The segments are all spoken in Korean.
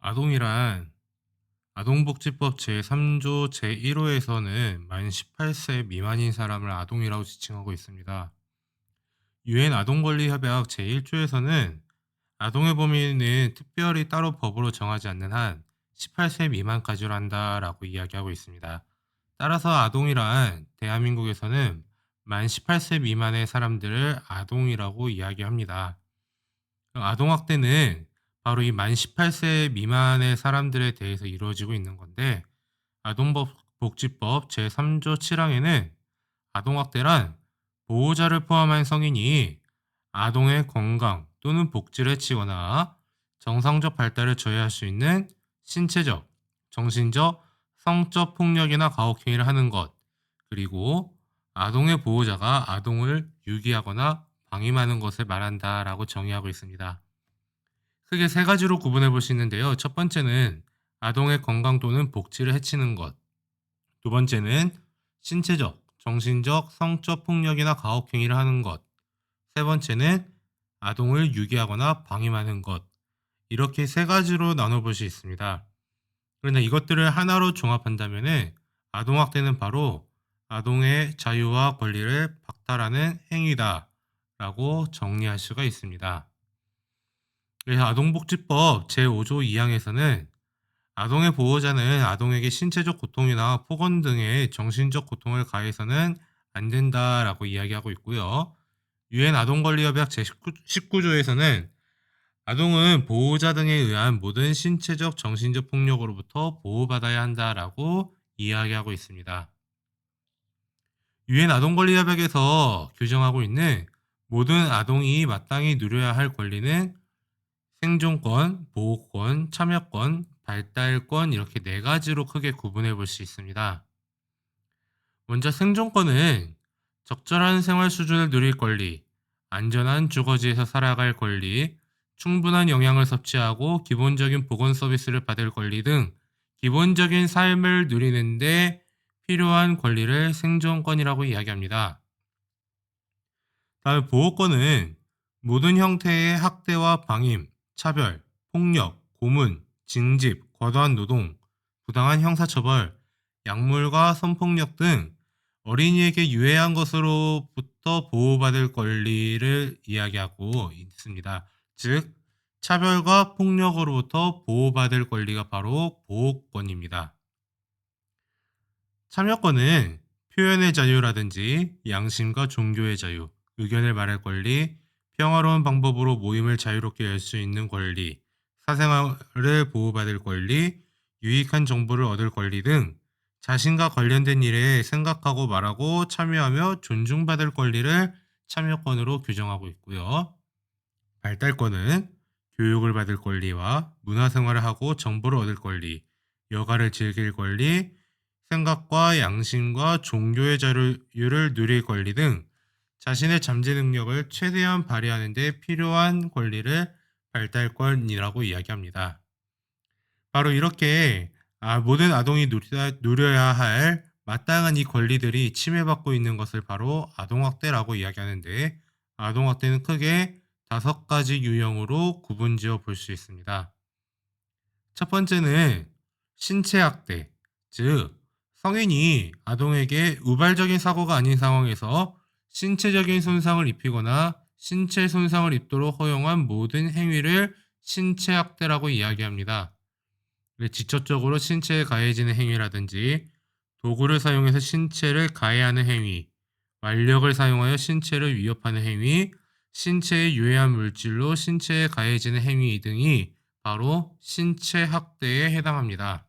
아동이란 아동복지법 제3조 제1호에서는 만 18세 미만인 사람을 아동이라고 지칭하고 있습니다. 유엔 아동권리협약 제1조에서는 아동의 범위는 특별히 따로 법으로 정하지 않는 한 18세 미만까지로 한다라고 이야기하고 있습니다. 따라서 아동이란 대한민국에서는 만 18세 미만의 사람들을 아동이라고 이야기합니다. 아동학대는 바로 이 만 18세 미만의 사람들에 대해서 이루어지고 있는 건데, 아동복지법 제3조 7항에는 아동학대란 보호자를 포함한 성인이 아동의 건강 또는 복지를 해치거나 정상적 발달을 저해할 수 있는 신체적, 정신적, 성적 폭력이나 가혹행위를 하는 것, 그리고 아동의 보호자가 아동을 유기하거나 방임하는 것을 말한다라고 정의하고 있습니다. 크게 세 가지로 구분해 볼 수 있는데요. 첫 번째는 아동의 건강 또는 복지를 해치는 것. 두 번째는 신체적, 정신적, 성적 폭력이나 가혹행위를 하는 것. 세 번째는 아동을 유기하거나 방임하는 것. 이렇게 세 가지로 나눠볼 수 있습니다. 그런데 이것들을 하나로 종합한다면 아동학대는 바로 아동의 자유와 권리를 박탈하는 행위다라고 정리할 수가 있습니다. 그래서 아동복지법 제5조 2항에서는 아동의 보호자는 아동에게 신체적 고통이나 폭언 등의 정신적 고통을 가해서는 안 된다라고 이야기하고 있고요. 유엔 아동권리협약 제19조에서는 아동은 보호자 등에 의한 모든 신체적, 정신적 폭력으로부터 보호받아야 한다라고 이야기하고 있습니다. 유엔 아동권리협약에서 규정하고 있는 모든 아동이 마땅히 누려야 할 권리는 생존권, 보호권, 참여권, 발달권 이렇게 네 가지로 크게 구분해 볼 수 있습니다. 먼저 생존권은 적절한 생활 수준을 누릴 권리, 안전한 주거지에서 살아갈 권리, 충분한 영양을 섭취하고 기본적인 보건 서비스를 받을 권리 등 기본적인 삶을 누리는데 필요한 권리를 생존권이라고 이야기합니다. 다음 보호권은 모든 형태의 학대와 방임, 차별, 폭력, 고문, 징집, 과도한 노동, 부당한 형사처벌, 약물과 성폭력 등 어린이에게 유해한 것으로부터 보호받을 권리를 이야기하고 있습니다. 즉, 차별과 폭력으로부터 보호받을 권리가 바로 보호권입니다. 참여권은 표현의 자유라든지 양심과 종교의 자유, 의견을 말할 권리, 평화로운 방법으로 모임을 자유롭게 열 수 있는 권리, 사생활을 보호받을 권리, 유익한 정보를 얻을 권리 등 자신과 관련된 일에 생각하고 말하고 참여하며 존중받을 권리를 참여권으로 규정하고 있고요. 발달권은 교육을 받을 권리와 문화생활을 하고 정보를 얻을 권리, 여가를 즐길 권리, 생각과 양심과 종교의 자유를 누릴 권리 등 자신의 잠재 능력을 최대한 발휘하는 데 필요한 권리를 발달권이라고 이야기합니다. 바로 이렇게 모든 아동이 누려야 할 마땅한 이 권리들이 침해받고 있는 것을 바로 아동학대라고 이야기하는데, 아동학대는 크게 5가지 유형으로 구분지어 볼 수 있습니다. 첫 번째는 신체학대, 즉 성인이 아동에게 우발적인 사고가 아닌 상황에서 신체적인 손상을 입히거나 신체 손상을 입도록 허용한 모든 행위를 신체학대라고 이야기합니다. 지적적으로 신체에 가해지는 행위라든지 도구를 사용해서 신체를 가해하는 행위, 완력을 사용하여 신체를 위협하는 행위, 신체에 유해한 물질로 신체에 가해지는 행위 등이 바로 신체 학대에 해당합니다.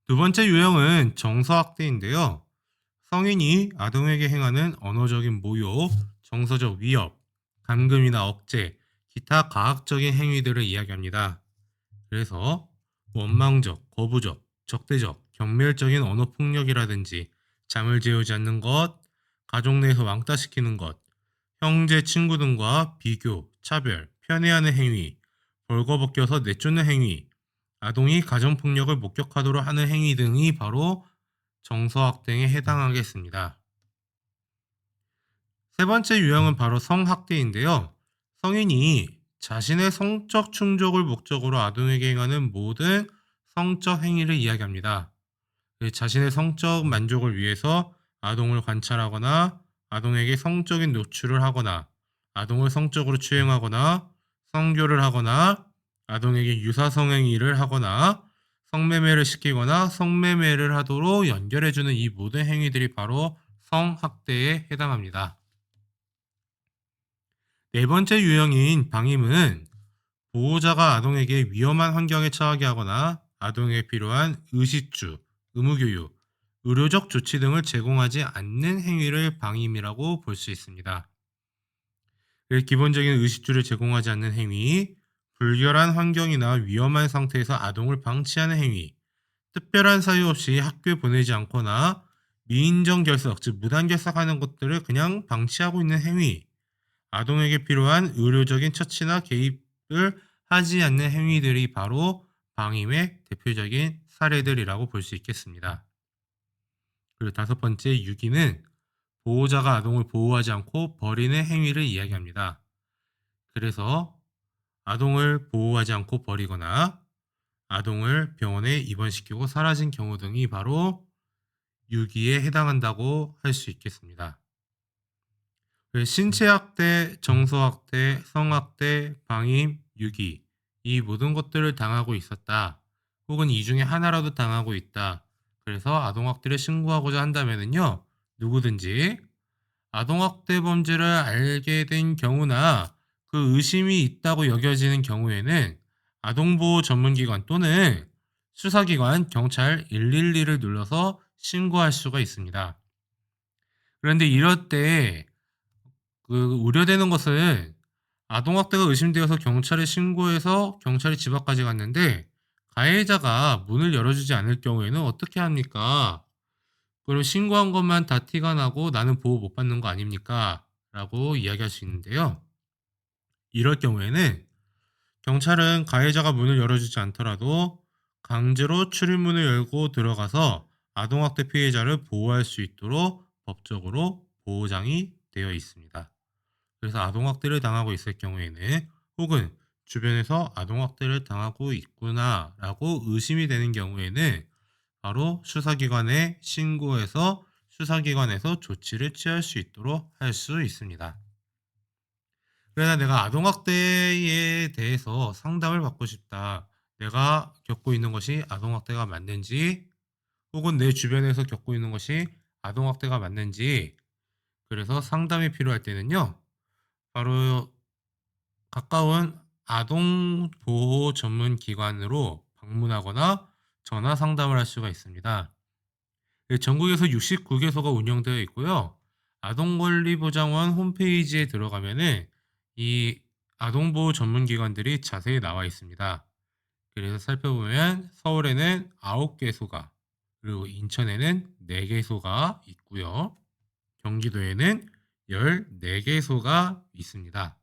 두 번째 유형은 정서학대인데요. 성인이 아동에게 행하는 언어적인 모욕, 정서적 위협, 감금이나 억제, 기타 가학적인 행위들을 이야기합니다. 그래서 원망적, 거부적, 적대적, 경멸적인 언어 폭력이라든지 잠을 재우지 않는 것, 가족 내에서 왕따시키는 것, 형제, 친구 등과 비교, 차별, 편애하는 행위, 벌거벗겨서 내쫓는 행위, 아동이 가정폭력을 목격하도록 하는 행위 등이 바로 정서학대에 해당하겠습니다. 세 번째 유형은 바로 성학대인데요. 성인이 자신의 성적 충족을 목적으로 아동에게 행하는 모든 성적 행위를 이야기합니다. 자신의 성적 만족을 위해서 아동을 관찰하거나 아동에게 성적인 노출을 하거나 아동을 성적으로 추행하거나 성교를 하거나 아동에게 유사성행위를 하거나 성매매를 시키거나 성매매를 하도록 연결해주는 이 모든 행위들이 바로 성학대에 해당합니다. 네 번째 유형인 방임은 보호자가 아동에게 위험한 환경에 처하게 하거나 아동에게 필요한 의식주, 의무교육, 의료적 조치 등을 제공하지 않는 행위를 방임이라고 볼 수 있습니다. 기본적인 의식주를 제공하지 않는 행위, 불결한 환경이나 위험한 상태에서 아동을 방치하는 행위, 특별한 사유 없이 학교에 보내지 않거나 미인정 결석, 즉 무단 결석하는 것들을 그냥 방치하고 있는 행위, 아동에게 필요한 의료적인 처치나 개입을 하지 않는 행위들이 바로 방임의 대표적인 사례들이라고 볼 수 있겠습니다. 그리고 다섯 번째 유기는 보호자가 아동을 보호하지 않고 버리는 행위를 이야기합니다. 그래서 아동을 보호하지 않고 버리거나 아동을 병원에 입원시키고 사라진 경우 등이 바로 유기에 해당한다고 할 수 있겠습니다. 신체학대, 정서학대, 성학대, 방임, 유기 이 모든 것들을 당하고 있었다. 혹은 이 중에 하나라도 당하고 있다. 그래서 아동학대를 신고하고자 한다면요. 누구든지 아동학대 범죄를 알게 된 경우나 그 의심이 있다고 여겨지는 경우에는 아동보호 전문기관 또는 수사기관, 경찰 112를 눌러서 신고할 수가 있습니다. 그런데 이럴 때 우려되는 것은 아동학대가 의심되어서 경찰에 신고해서 경찰이 집 앞까지 갔는데 가해자가 문을 열어주지 않을 경우에는 어떻게 합니까? 그리고 신고한 것만 다 티가 나고 나는 보호 못 받는 거 아닙니까? 라고 이야기할 수 있는데요. 이럴 경우에는 경찰은 가해자가 문을 열어주지 않더라도 강제로 출입문을 열고 들어가서 아동학대 피해자를 보호할 수 있도록 법적으로 보호장이 되어 있습니다. 그래서 아동학대를 당하고 있을 경우에는 혹은 주변에서 아동학대를 당하고 있구나라고 의심이 되는 경우에는 바로 수사기관에 신고해서 수사기관에서 조치를 취할 수 있도록 할 수 있습니다. 그러나 내가 아동학대에 대해서 상담을 받고 싶다. 내가 겪고 있는 것이 아동학대가 맞는지 혹은 내 주변에서 겪고 있는 것이 아동학대가 맞는지 그래서 상담이 필요할 때는요. 바로 가까운 아동보호 전문 기관으로 방문하거나 전화 상담을 할 수가 있습니다. 전국에서 69개소가 운영되어 있고요. 아동권리보장원 홈페이지에 들어가면은 이 아동보호 전문기관들이 자세히 나와 있습니다. 그래서 살펴보면 서울에는 9개소가 그리고 인천에는 4개소가 있고요. 경기도에는 14개소가 있습니다.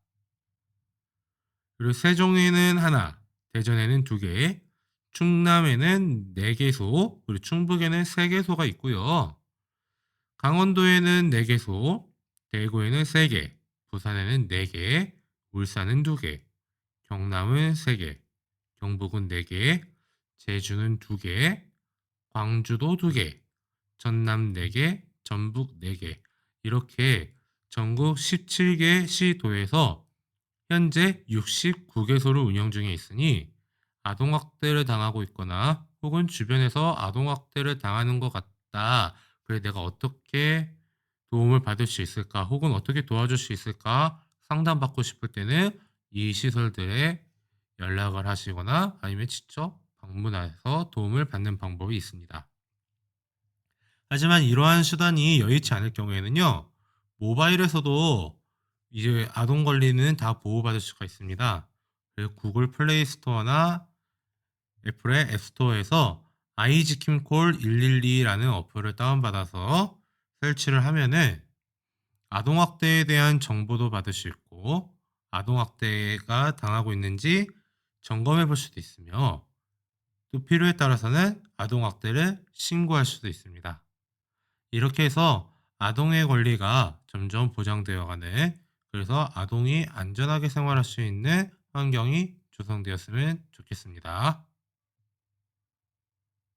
그리고 세종에는 하나, 대전에는 2개, 충남에는 4개소, 그리고 충북에는 3개소가 있고요. 강원도에는 4개소, 대구에는 3개, 부산에는 4개, 울산은 2개, 경남은 3개, 경북은 4개, 제주는 2개, 광주도 2개, 전남 4개, 전북 4개 이렇게 전국 17개 시도에서 현재 69개소를 운영 중에 있으니 아동학대를 당하고 있거나 혹은 주변에서 아동학대를 당하는 것 같다. 그래 내가 어떻게 도움을 받을 수 있을까? 혹은 어떻게 도와줄 수 있을까? 상담받고 싶을 때는 이 시설들에 연락을 하시거나 아니면 직접 방문해서 도움을 받는 방법이 있습니다. 하지만 이러한 수단이 여의치 않을 경우에는요. 모바일에서도 이제 아동 권리는 다 보호받을 수가 있습니다. 그래서 구글 플레이 스토어나 애플의 앱스토어에서 아이지킴콜 112라는 어플을 다운받아서 설치를 하면은 아동학대에 대한 정보도 받을 수 있고 아동학대가 당하고 있는지 점검해 볼 수도 있으며 또 필요에 따라서는 아동학대를 신고할 수도 있습니다. 이렇게 해서 아동의 권리가 점점 보장되어 가는 그래서 아동이 안전하게 생활할 수 있는 환경이 조성되었으면 좋겠습니다.